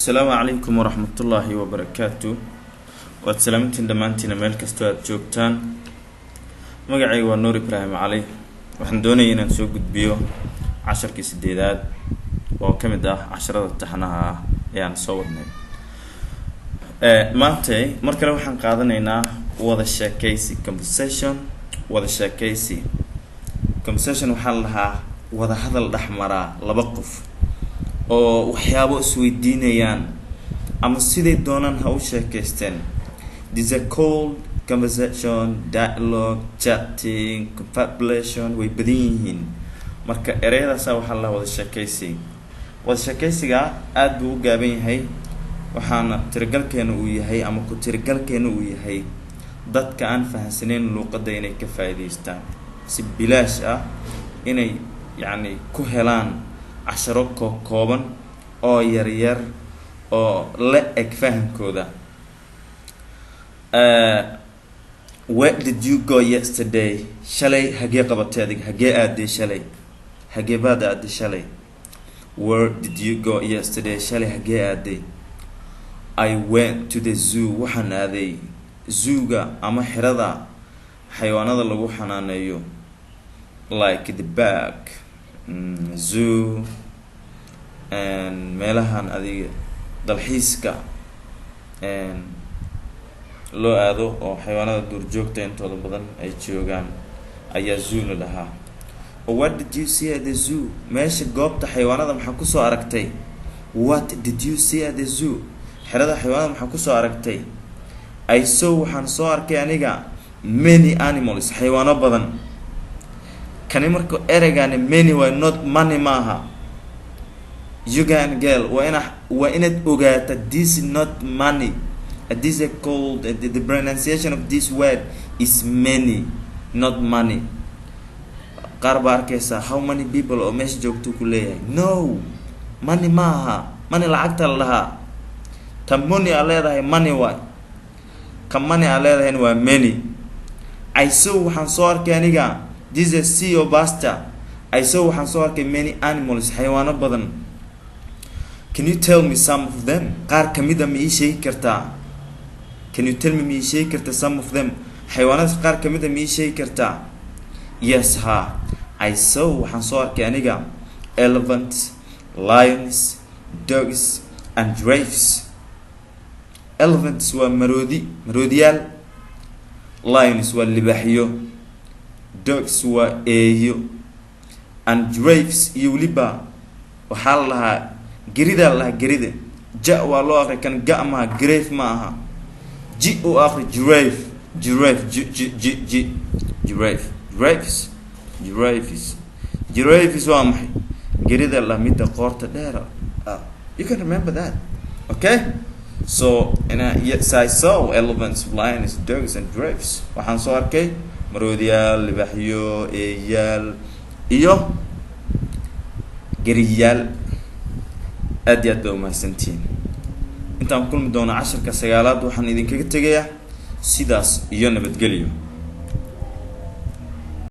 السلام عليكم ورحمة الله وبركاته واتسلامتين دمانتين ميل كستوات جوبتان مقعي ونور إبراهيم علي وحن دونينا نسوق بيو 10 كيسديدات وكمدة 10 تحناها يعني صورنا مانتي مركلو وحن قادنينا وذا الشاكيسي conversation وذا الشاكيسي conversation وحلها وذا هذا الأحمر لبقف oo waxyaabo isweydiinayaan ama sidii doonaan ha u sheekaysteen. This is a cold conversation, dialogue, chatting, confabulation way badan yihiin. Marka ereyadaas waxa la wada sheekaysi. Wada sheekaysiga aad buu u gaaban yahay waxaana tiragalkeenu uu yahay ama ku tiragalkeenu uu yahay dadka aan fahansaneen luqadda inay ka faa'iideystaan si bilaash ah inay yani ku helaan عشرة كوبن أو يرير أو لا أكفهم كودا. Where did you go yesterday? شلي هجي قبضتك هجي أدي شلي هجي بعد أدي شلي. Where did you go yesterday? شلي هجي أدي. I went to the zoo. وحن أدي زوجا أما حردا حيوانات اللي وحنا نيو like the back. Zoo and meelahan adiga dalxiiska and loo aado oo xayawaanada duurjoogta intooda badan ay joogaan ayaa zoo la dhahaa. What did you see at the zoo? meesha goobta xayawaanada maxaa ku soo aragtay? What did you see at the zoo? xerada xayawaanada maxaa ku soo aragtay? I saw waxaan soo arkay aniga many animals xayawaano badan. Can you mark ereygan many were not money maaha. You can girl wa inad ogaata this is not money. This is called the pronunciation of this word is many not money. Qaar baa arkaysa how many people oo meesha joogto ku leeyahay. No money maaha. Money lacagta la lahaa. Tan money aa leedahay money waa. Kan money aa leedahay waa many. I saw waxaan soo arkay aniga this is a sea of basta. I saw waxaan soo arkay many animals xayawaano badan. Can you tell me some of them? qaar kamida ma ii sheegi kartaa? Can you tell me ma ii sheegi kartaa some of them? xayawaanada qaar kamida ma ii sheegi kartaa? Yes ha. I saw waxaan soo arkay aniga elephants, lions, dogs and giraffes. Elephants waa maroodiyaal. Lions waa libaaxyo. Dogs were eeyo and giraffes iyo waliba waxa la lahaa gerida la gerida ja waa loo aqri kan ga ma giraffe ma aha ji oo aqri giraffe giraffes waa maxay gerida la midda qoorta dheer. You can remember that, okay? So yes, I saw elephants, lions, dogs and giraffes. waxaan soo arkay maroodiyaal, libaaxyo, eeyaal iyo geriyaal. aad iyo aad baa umahadsantihiin. intaan kulmi doono 10ka 9aad waxaan idinkaga tegayaa sidaas iyo nabadgelyo.